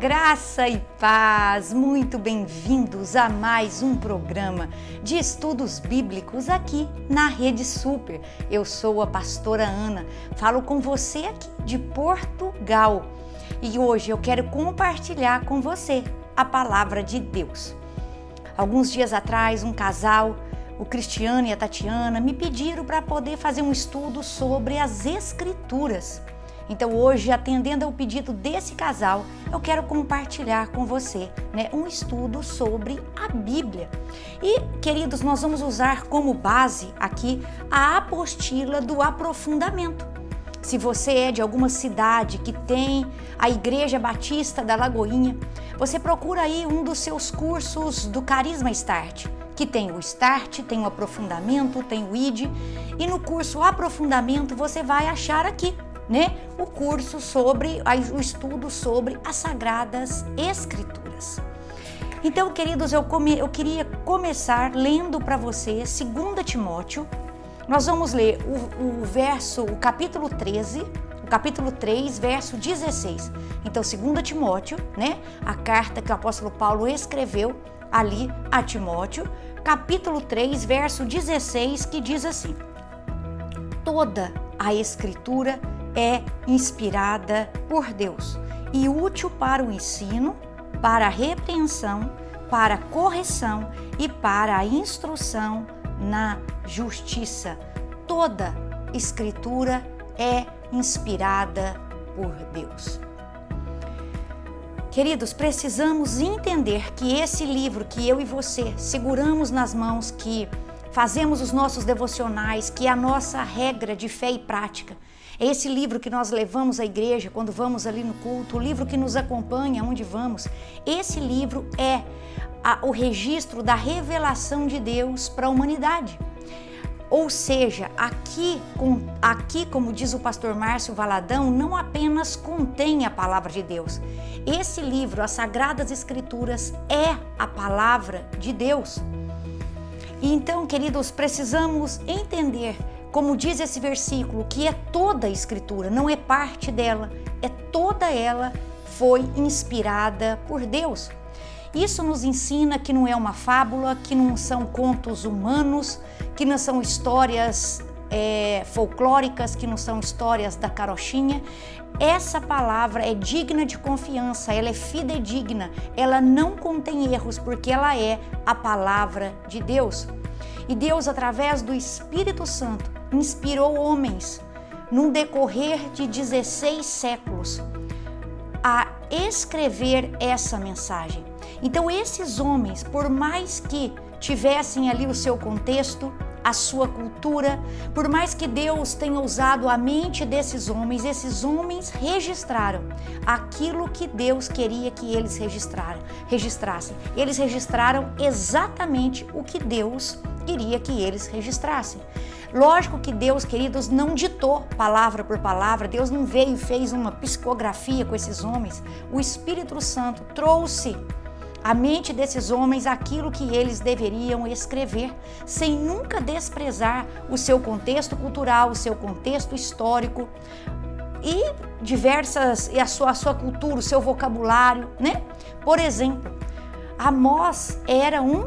Graça e paz, muito bem-vindos a mais um programa de estudos bíblicos aqui na Rede Super. Eu sou a pastora Ana, falo com você aqui de Portugal e hoje eu quero compartilhar com você a palavra de Deus. Alguns dias atrás, um casal, o Cristiano e a Tatiana, me pediram para poder fazer um estudo sobre as Escrituras. Então hoje, atendendo ao pedido desse casal, eu quero compartilhar com você, um estudo sobre a Bíblia. E, queridos, nós vamos usar como base aqui a apostila do aprofundamento. Se você é de alguma cidade que tem a Igreja Batista da Lagoinha, você procura aí um dos seus cursos do Carisma Start, que tem o Start, tem o Aprofundamento, tem o ID, e no curso Aprofundamento você vai achar aqui, o curso o estudo sobre as Sagradas Escrituras. Então, queridos, eu queria começar lendo para você 2 Timóteo. Nós vamos ler o capítulo 3, verso 16. Então, 2 Timóteo, a carta que o apóstolo Paulo escreveu ali a Timóteo, capítulo 3, verso 16, que diz assim: toda a Escritura é inspirada por Deus e útil para o ensino, para a repreensão, para a correção e para a instrução na justiça. Toda Escritura é inspirada por Deus. Queridos, precisamos entender que esse livro que eu e você seguramos nas mãos, que fazemos os nossos devocionais, que é a nossa regra de fé e prática, é esse livro que nós levamos à igreja quando vamos ali no culto, o livro que nos acompanha onde vamos. Esse livro é o registro da revelação de Deus para a humanidade. Ou seja, aqui, como diz o pastor Márcio Valadão, não apenas contém a palavra de Deus. Esse livro, as Sagradas Escrituras, é a palavra de Deus. E então, queridos, precisamos entender, como diz esse versículo, que é toda a Escritura, não é parte dela, é toda ela foi inspirada por Deus. Isso nos ensina que não é uma fábula, que não são contos humanos, que não são histórias folclóricas, que não são histórias da carochinha. Essa palavra é digna de confiança, ela é fidedigna, ela não contém erros, porque ela é a palavra de Deus. E Deus, através do Espírito Santo, inspirou homens, num decorrer de 16 séculos, a escrever essa mensagem. Então, esses homens, por mais que tivessem ali o seu contexto, a sua cultura, por mais que Deus tenha usado a mente desses homens, esses homens registraram aquilo que Deus queria que eles registrassem. Eles registraram exatamente o que Deus queria que eles registrassem. Lógico que Deus, queridos, não ditou palavra por palavra, Deus não veio e fez uma psicografia com esses homens. O Espírito Santo trouxe à mente desses homens aquilo que eles deveriam escrever, sem nunca desprezar o seu contexto cultural, o seu contexto histórico e a sua cultura, o seu vocabulário, Por exemplo, Amós era um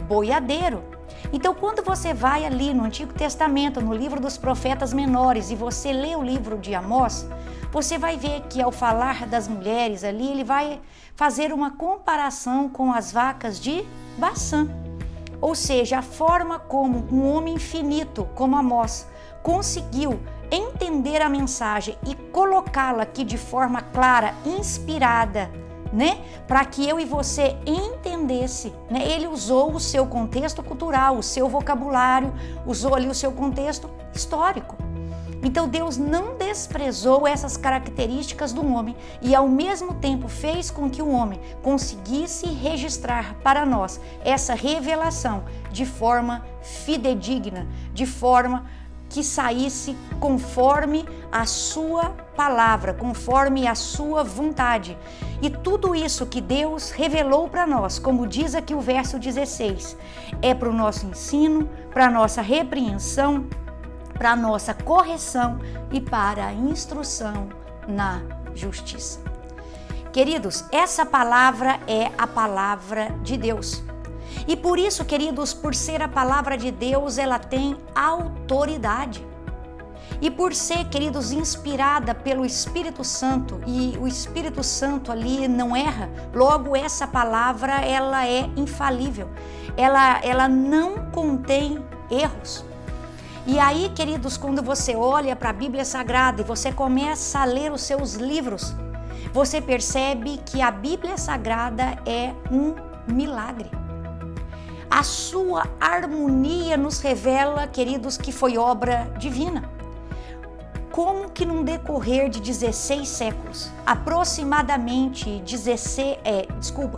boiadeiro. Então, quando você vai ali no Antigo Testamento, no livro dos profetas menores, e você lê o livro de Amós, você vai ver que ao falar das mulheres ali, ele vai fazer uma comparação com as vacas de Baçã. Ou seja, a forma como um homem finito, como Amós, conseguiu entender a mensagem e colocá-la aqui de forma clara, inspirada, para que eu e você entendesse, Ele usou o seu contexto cultural, o seu vocabulário, usou ali o seu contexto histórico. Então Deus não desprezou essas características do homem e ao mesmo tempo fez com que o homem conseguisse registrar para nós essa revelação de forma fidedigna, de forma que saísse conforme a sua palavra, conforme a sua vontade. E tudo isso que Deus revelou para nós, como diz aqui o verso 16, é para o nosso ensino, para a nossa repreensão, para a nossa correção e para a instrução na justiça. Queridos, essa palavra é a palavra de Deus. E por isso, queridos, por ser a palavra de Deus, ela tem autoridade. E por ser, queridos, inspirada pelo Espírito Santo, e o Espírito Santo ali não erra, logo essa palavra, ela é infalível. Ela não contém erros. E aí, queridos, quando você olha para a Bíblia Sagrada e você começa a ler os seus livros, você percebe que a Bíblia Sagrada é um milagre. A sua harmonia nos revela, queridos, que foi obra divina. Como que num decorrer de 16 séculos, aproximadamente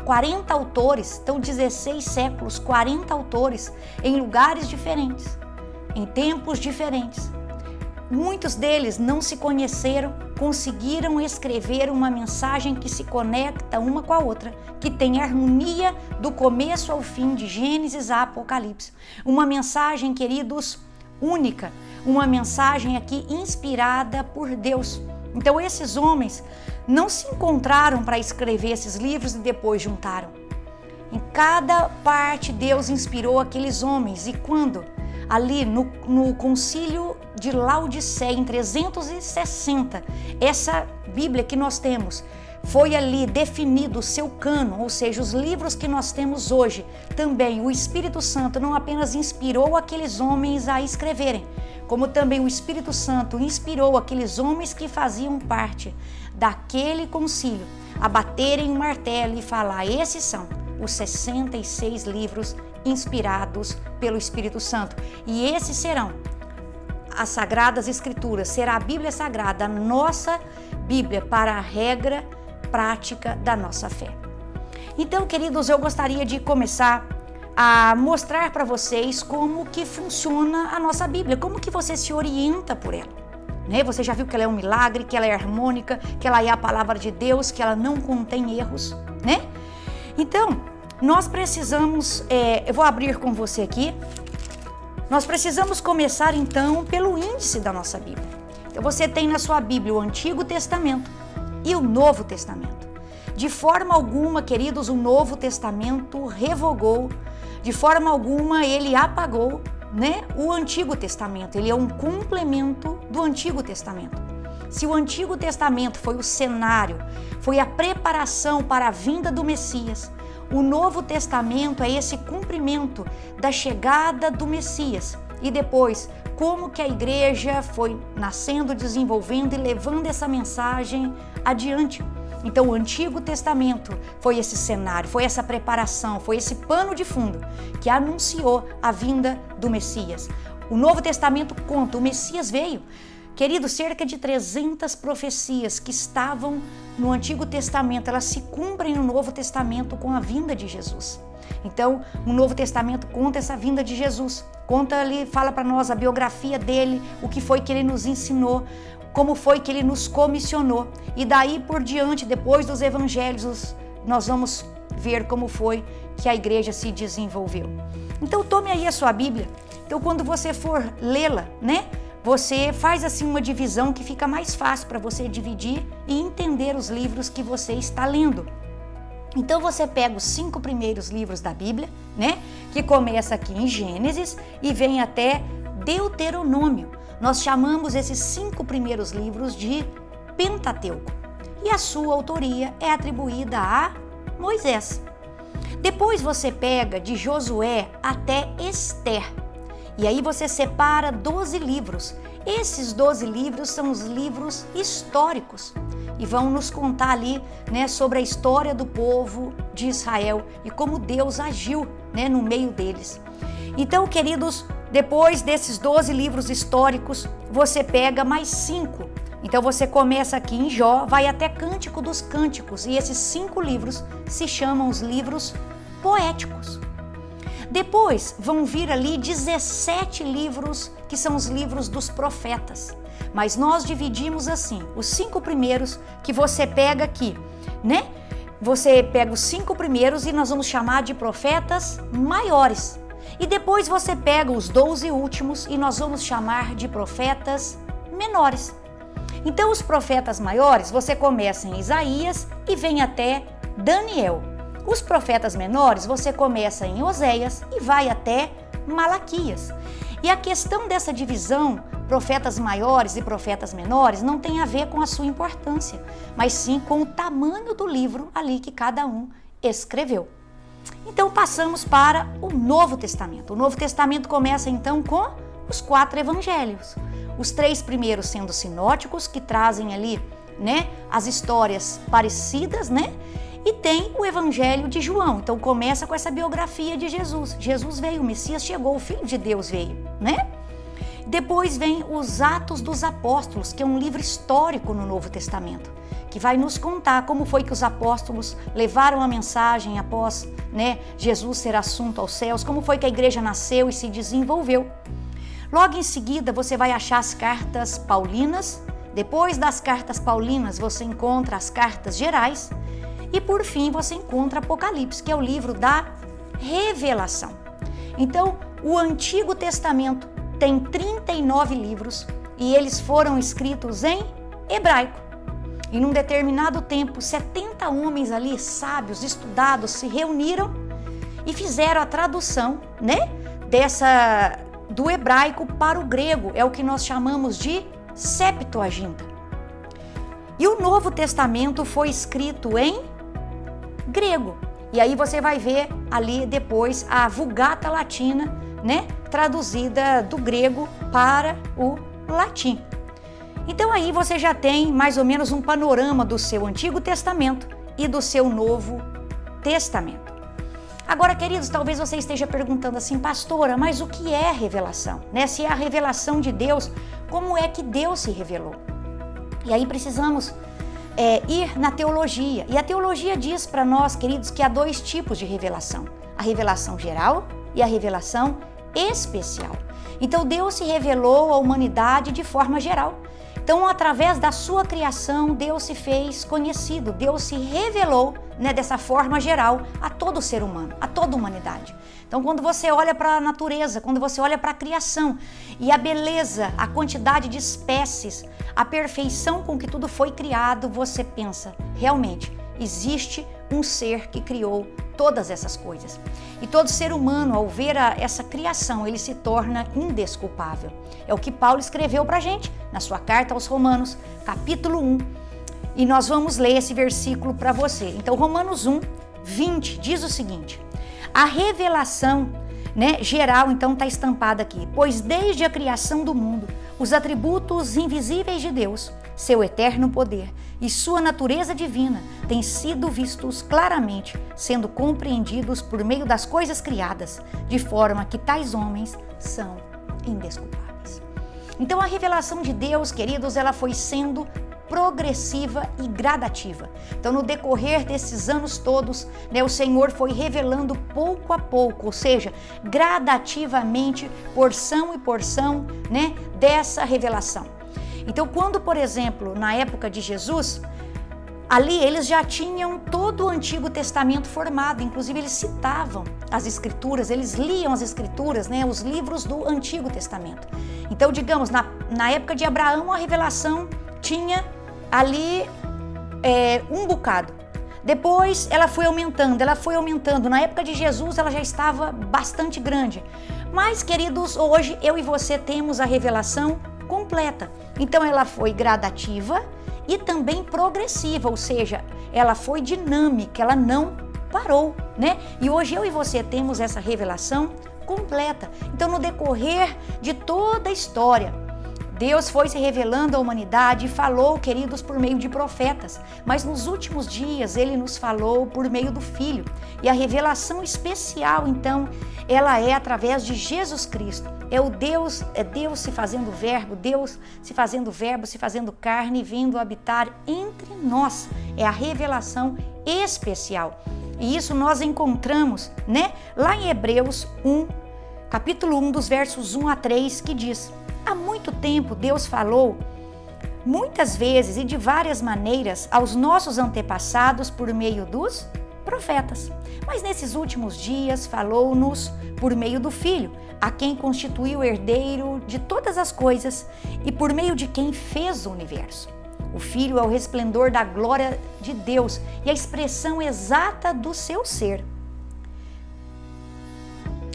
40 autores, então 16 séculos, 40 autores em lugares diferentes, em tempos diferentes. Muitos deles não se conheceram, conseguiram escrever uma mensagem que se conecta uma com a outra, que tem harmonia do começo ao fim, de Gênesis a Apocalipse. Uma mensagem, queridos, única, uma mensagem aqui inspirada por Deus. Então esses homens não se encontraram para escrever esses livros e depois juntaram. Em cada parte Deus inspirou aqueles homens, e quando ali no concílio de Laodiceia, em 360, essa Bíblia que nós temos, foi ali definido o seu cânon, ou seja, os livros que nós temos hoje. Também o Espírito Santo não apenas inspirou aqueles homens a escreverem, como também o Espírito Santo inspirou aqueles homens que faziam parte daquele concílio a baterem um martelo e falar: esses são os 66 livros inspirados pelo Espírito Santo. E esses serão as Sagradas Escrituras, será a Bíblia Sagrada, a nossa Bíblia para a regra prática da nossa fé. Então, queridos, eu gostaria de começar a mostrar para vocês como que funciona a nossa Bíblia, como que você se orienta por ela. Você já viu que ela é um milagre, que ela é harmônica, que ela é a palavra de Deus, que ela não contém erros, né? Então, nós precisamos, eu vou abrir com você aqui, nós precisamos começar então pelo índice da nossa Bíblia. Então você tem na sua Bíblia o Antigo Testamento e o Novo Testamento. De forma alguma, queridos, o Novo Testamento revogou, de forma alguma ele apagou, o Antigo Testamento. Ele é um complemento do Antigo Testamento. Se o Antigo Testamento foi o cenário, foi a preparação para a vinda do Messias, o Novo Testamento é esse cumprimento da chegada do Messias. E depois, como que a igreja foi nascendo, desenvolvendo e levando essa mensagem adiante. Então, o Antigo Testamento foi esse cenário, foi essa preparação, foi esse pano de fundo que anunciou a vinda do Messias. O Novo Testamento conta, o Messias veio. Querido, cerca de 300 profecias que estavam no Antigo Testamento, elas se cumprem no Novo Testamento com a vinda de Jesus. Então, o Novo Testamento conta essa vinda de Jesus, conta ali, fala para nós a biografia dele, o que foi que ele nos ensinou, como foi que ele nos comissionou. E daí por diante, depois dos evangelhos, nós vamos ver como foi que a igreja se desenvolveu. Então, tome aí a sua Bíblia. Então, quando você for lê-la, você faz assim uma divisão que fica mais fácil para você dividir e entender os livros que você está lendo. Então você pega os 5 primeiros livros da Bíblia, que começa aqui em Gênesis e vem até Deuteronômio. Nós chamamos esses 5 primeiros livros de Pentateuco. E a sua autoria é atribuída a Moisés. Depois você pega de Josué até Ester. E aí você separa 12 livros. Esses 12 livros são os livros históricos e vão nos contar ali, sobre a história do povo de Israel e como Deus agiu, no meio deles. Então, queridos, depois desses 12 livros históricos, você pega mais 5. Então você começa aqui em Jó, vai até Cântico dos Cânticos, e esses 5 livros se chamam os livros poéticos. Depois vão vir ali 17 livros, que são os livros dos profetas. Mas nós dividimos assim, os 5 primeiros que você pega aqui, Você pega os 5 primeiros e nós vamos chamar de profetas maiores. E depois você pega os 12 últimos e nós vamos chamar de profetas menores. Então os profetas maiores, você começa em Isaías e vem até Daniel. Os profetas menores, você começa em Oséias e vai até Malaquias. E a questão dessa divisão, profetas maiores e profetas menores, não tem a ver com a sua importância, mas sim com o tamanho do livro ali que cada um escreveu. Então passamos para o Novo Testamento. O Novo Testamento começa então com os 4 evangelhos. Os 3 primeiros sendo sinóticos, que trazem ali, as histórias parecidas, E tem o Evangelho de João. Então começa com essa biografia de Jesus. Jesus veio, o Messias chegou, o Filho de Deus veio, Depois vem os Atos dos Apóstolos, que é um livro histórico no Novo Testamento, que vai nos contar como foi que os apóstolos levaram a mensagem após, Jesus ser assunto aos céus, como foi que a igreja nasceu e se desenvolveu. Logo em seguida, você vai achar as cartas paulinas. Depois das cartas paulinas, você encontra as cartas gerais. E por fim, você encontra Apocalipse, que é o livro da revelação. Então, o Antigo Testamento tem 39 livros e eles foram escritos em hebraico. E num determinado tempo, 70 homens ali, sábios, estudados, se reuniram e fizeram a tradução, do hebraico para o grego. É o que nós chamamos de Septuaginta. E o Novo Testamento foi escrito em grego. E aí você vai ver ali depois a Vulgata Latina, traduzida do grego para o latim. Então aí você já tem mais ou menos um panorama do seu Antigo Testamento e do seu Novo Testamento. Agora, queridos, talvez você esteja perguntando assim, pastora, mas o que é revelação? Se é a revelação de Deus, como é que Deus se revelou? E aí precisamos ir na teologia. E a teologia diz para nós, queridos, que há 2 tipos de revelação. A revelação geral e a revelação especial. Então Deus se revelou à humanidade de forma geral. Então, através da sua criação, Deus se fez conhecido, Deus se revelou dessa forma geral a todo ser humano, a toda a humanidade. Então, quando você olha para a natureza, quando você olha para a criação e a beleza, a quantidade de espécies, a perfeição com que tudo foi criado, você pensa, realmente, existe um ser que criou todas essas coisas. E todo ser humano, ao ver essa criação, ele se torna indesculpável. É o que Paulo escreveu para a gente na sua carta aos Romanos, capítulo 1. E nós vamos ler esse versículo para você. Então, Romanos 1, 20, diz o seguinte: a revelação geral, então, está estampada aqui. Pois desde a criação do mundo, os atributos invisíveis de Deus, seu eterno poder e sua natureza divina têm sido vistos claramente, sendo compreendidos por meio das coisas criadas, de forma que tais homens são indesculpáveis. Então a revelação de Deus, queridos, ela foi sendo progressiva e gradativa. Então no decorrer desses anos todos, o Senhor foi revelando pouco a pouco, ou seja, gradativamente, porção e porção, dessa revelação. Então quando, por exemplo, na época de Jesus, ali eles já tinham todo o Antigo Testamento formado, inclusive eles citavam as Escrituras, eles liam as Escrituras, os livros do Antigo Testamento. Então, digamos, na época de Abraão, a revelação tinha ali um bocado. Depois ela foi aumentando. Na época de Jesus ela já estava bastante grande. Mas, queridos, hoje eu e você temos a revelação completa. Então ela foi gradativa e também progressiva, ou seja, ela foi dinâmica, ela não parou, E hoje eu e você temos essa revelação completa. Então no decorrer de toda a história, Deus foi se revelando à humanidade e falou, queridos, por meio de profetas. Mas nos últimos dias Ele nos falou por meio do Filho. E a revelação especial, então, ela é através de Jesus Cristo. É Deus se fazendo verbo, Deus se fazendo verbo, se fazendo carne e vindo habitar entre nós. É a revelação especial. E isso nós encontramos, lá em Hebreus 1, capítulo 1, dos versos 1 a 3, que diz: há muito tempo Deus falou, muitas vezes e de várias maneiras, aos nossos antepassados por meio dos profetas. Mas nesses últimos dias falou-nos por meio do Filho, a quem constituiu herdeiro de todas as coisas e por meio de quem fez o universo. O Filho é o resplendor da glória de Deus e a expressão exata do seu ser,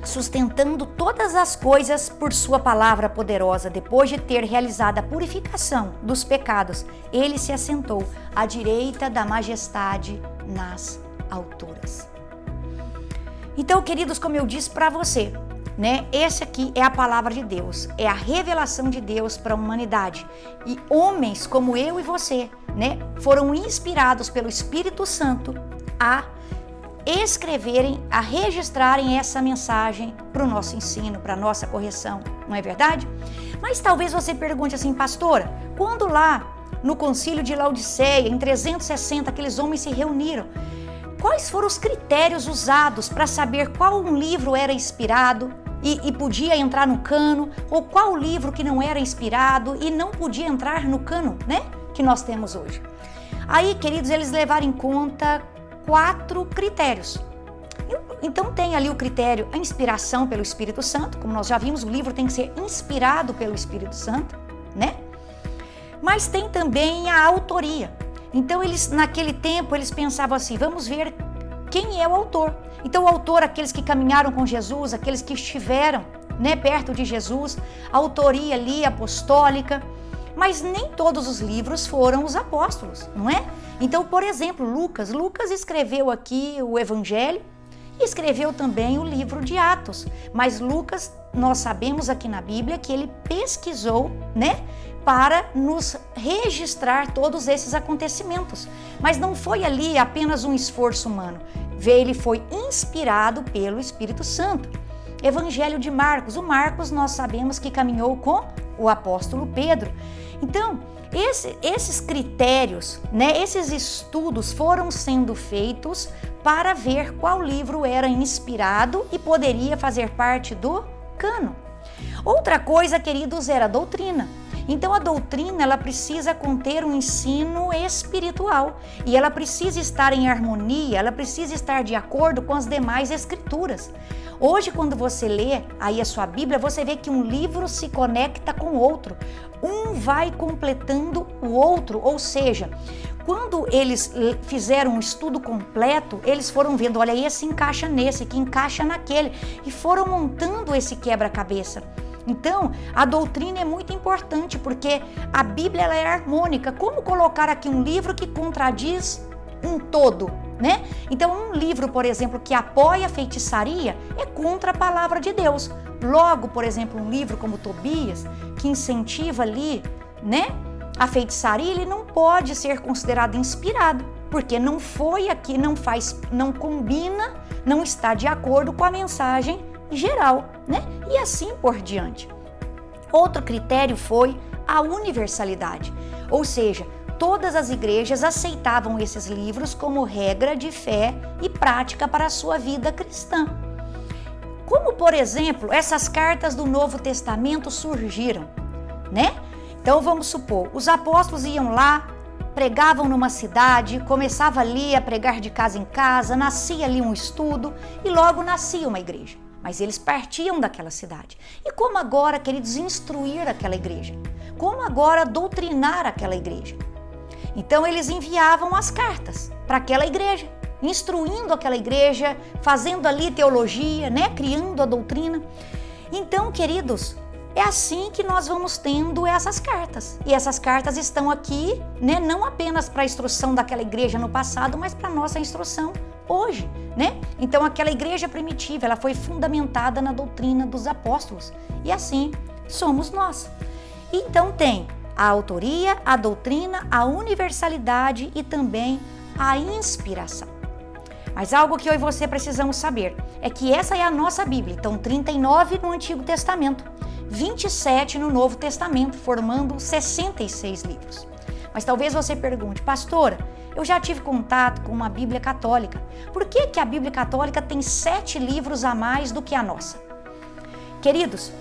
sustentando todas as coisas por sua palavra poderosa. Depois de ter realizado a purificação dos pecados, ele se assentou à direita da majestade nas alturas. Então, queridos, como eu disse para você, né, esse aqui é a palavra de Deus, é a revelação de Deus para a humanidade. E homens como eu e você, né, foram inspirados pelo Espírito Santo a escreverem, a registrarem essa mensagem para o nosso ensino, para a nossa correção, não é verdade? Mas talvez você pergunte assim, pastora, quando lá no concílio de Laodiceia, em 360, aqueles homens se reuniram, quais foram os critérios usados para saber qual um livro era inspirado e podia entrar no cano, ou qual livro que não era inspirado e não podia entrar no cano, né, que nós temos hoje? Aí, queridos, eles levaram em conta 4 critérios. Então tem ali o critério, a inspiração pelo Espírito Santo, como nós já vimos, o livro tem que ser inspirado pelo Espírito Santo, né? Mas tem também a autoria. Então naquele tempo eles pensavam assim, vamos ver quem é o autor. Então o autor, aqueles que caminharam com Jesus, aqueles que estiveram, né, perto de Jesus, a autoria ali apostólica. Mas nem todos os livros foram os apóstolos, não é? Então, por exemplo, Lucas escreveu aqui o Evangelho e escreveu também o livro de Atos. Mas Lucas, nós sabemos aqui na Bíblia que ele pesquisou, né, para nos registrar todos esses acontecimentos. Mas não foi ali apenas um esforço humano. Ele foi inspirado pelo Espírito Santo. Evangelho de Marcos. O Marcos nós sabemos que caminhou com o apóstolo Pedro. Então, esses critérios, né, esses estudos foram sendo feitos para ver qual livro era inspirado e poderia fazer parte do cânon. Outra coisa, queridos, era a doutrina. Então, a doutrina, ela precisa conter um ensino espiritual e ela precisa estar em harmonia, ela precisa estar de acordo com as demais escrituras. Hoje, quando você lê aí a sua Bíblia, você vê que um livro se conecta com o outro. Um vai completando o outro, ou seja, quando eles fizeram um estudo completo, eles foram vendo, olha, esse encaixa nesse, que encaixa naquele, e foram montando esse quebra-cabeça. Então, a doutrina é muito importante, porque a Bíblia ela é harmônica. Como colocar aqui um livro que contradiz um todo, né? Então, um livro, por exemplo, que apoia a feitiçaria é contra a palavra de Deus. Logo, por exemplo, um livro como Tobias, que incentiva ali, né, a feitiçaria, ele não pode ser considerado inspirado, porque não foi aqui, não combina, não está de acordo com a mensagem geral, né? E assim por diante. Outro critério foi a universalidade, ou seja, todas as igrejas aceitavam esses livros como regra de fé e prática para a sua vida cristã. Como, por exemplo, essas cartas do Novo Testamento surgiram, né? Então, vamos supor, os apóstolos iam lá, pregavam numa cidade, começava ali a pregar de casa em casa, nascia ali um estudo e logo nascia uma igreja. Mas eles partiam daquela cidade. E como agora, queridos, instruir aquela igreja? Como agora doutrinar aquela igreja? Então, eles enviavam as cartas para aquela igreja, instruindo aquela igreja, fazendo ali teologia, né? Criando a doutrina. Então, queridos, é assim que nós vamos tendo essas cartas. E essas cartas estão aqui, né? Não apenas para a instrução daquela igreja no passado, mas para a nossa instrução hoje, né? Então, aquela igreja primitiva, ela foi fundamentada na doutrina dos apóstolos. E assim somos nós. Então, tem a autoria, a doutrina, a universalidade e também a inspiração. Mas algo que eu e você precisamos saber é que essa é a nossa Bíblia. Então, 39 no Antigo Testamento, 27 no Novo Testamento, formando 66 livros. Mas talvez você pergunte, pastora, eu já tive contato com uma Bíblia católica. Por que a Bíblia católica tem 7 livros a mais do que a nossa? Queridos,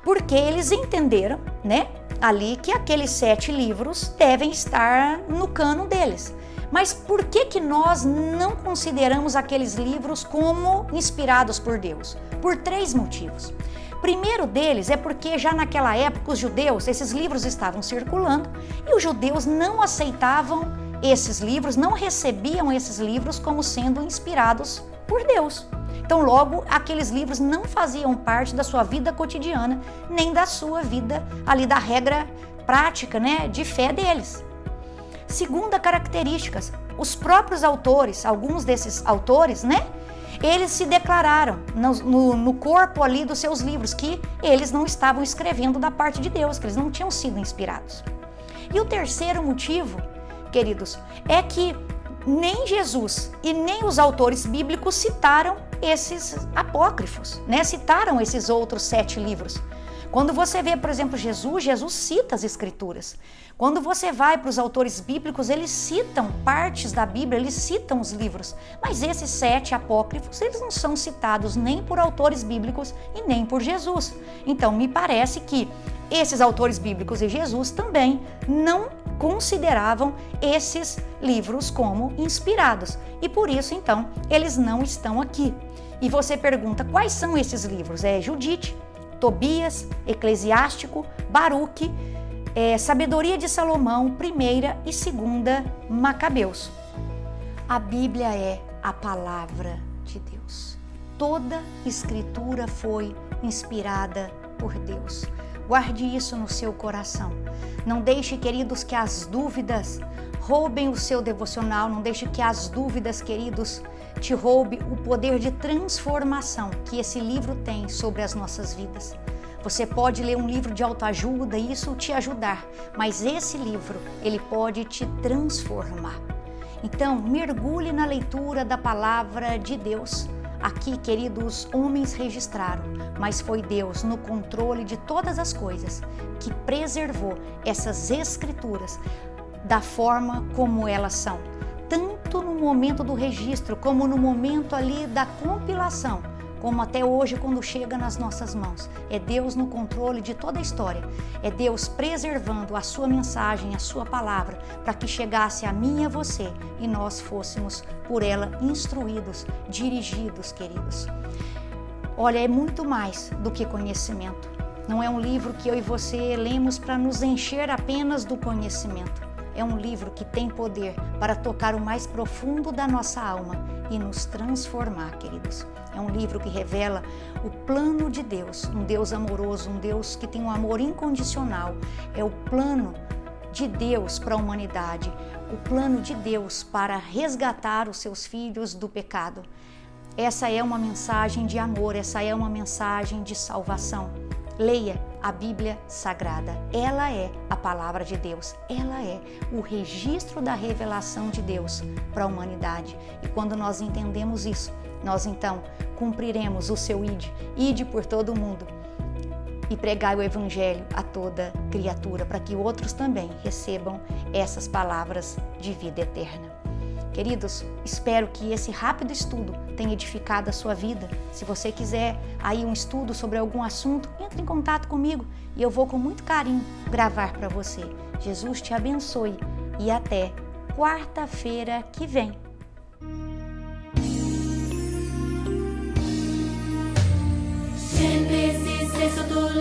porque eles entenderam, né, ali que aqueles 7 livros devem estar no cânon deles. Mas por que nós não consideramos aqueles livros como inspirados por Deus? Por 3 motivos. primeiro deles é porque já naquela época os judeus, esses livros estavam circulando e os judeus não aceitavam esses livros, não recebiam esses livros como sendo inspirados por Deus. Então logo aqueles livros não faziam parte da sua vida cotidiana, nem da sua vida ali da regra prática, né, de fé deles. Segunda característica, os próprios autores, alguns desses autores, né, eles se declararam no corpo ali dos seus livros que eles não estavam escrevendo da parte de Deus, que eles não tinham sido inspirados. E o terceiro motivo, queridos, é que nem Jesus e nem os autores bíblicos citaram esses apócrifos, né? Citaram esses outros 7 livros. Quando você vê, por exemplo, Jesus cita as Escrituras. Quando você vai para os autores bíblicos, eles citam partes da Bíblia, eles citam os livros. Mas esses 7 apócrifos, eles não são citados nem por autores bíblicos e nem por Jesus. Então, me parece que esses autores bíblicos e Jesus também não consideravam esses livros como inspirados. E por isso, então, eles não estão aqui. E você pergunta, quais são esses livros? É Judite, Tobias, Eclesiástico, Baruque, Sabedoria de Salomão, 1ª e 2ª Macabeus. A Bíblia é a palavra de Deus. Toda escritura foi inspirada por Deus. Guarde isso no seu coração. Não deixe, queridos, que as dúvidas roubem o seu devocional. Não deixe que as dúvidas, queridos, te roube o poder de transformação que esse livro tem sobre as nossas vidas. Você pode ler um livro de autoajuda e isso te ajudar, mas esse livro, ele pode te transformar. Então, mergulhe na leitura da palavra de Deus. Aqui, queridos, homens registraram, mas foi Deus, no controle de todas as coisas, que preservou essas escrituras da forma como elas são. Tanto no momento do registro, como no momento ali da compilação, como até hoje quando chega nas nossas mãos. É Deus no controle de toda a história. É Deus preservando a sua mensagem, a sua palavra, para que chegasse a mim e a você e nós fôssemos por ela instruídos, dirigidos, queridos. Olha, é muito mais do que conhecimento. Não é um livro que eu e você lemos para nos encher apenas do conhecimento. É um livro que tem poder para tocar o mais profundo da nossa alma e nos transformar, queridos. É um livro que revela o plano de Deus, um Deus amoroso, um Deus que tem um amor incondicional. É o plano de Deus para a humanidade, o plano de Deus para resgatar os seus filhos do pecado. Essa é uma mensagem de amor, essa é uma mensagem de salvação. Leia a Bíblia Sagrada. Ela é a palavra de Deus. Ela é o registro da revelação de Deus para a humanidade. E quando nós entendemos isso, nós então cumpriremos o seu ide por todo o mundo e pregai o Evangelho a toda criatura, para que outros também recebam essas palavras de vida eterna. Queridos, espero que esse rápido estudo tenha edificado a sua vida. Se você quiser aí um estudo sobre algum assunto, entre em contato comigo e eu vou com muito carinho gravar para você. Jesus te abençoe e até quarta-feira que vem. Gênesis, Êxodo,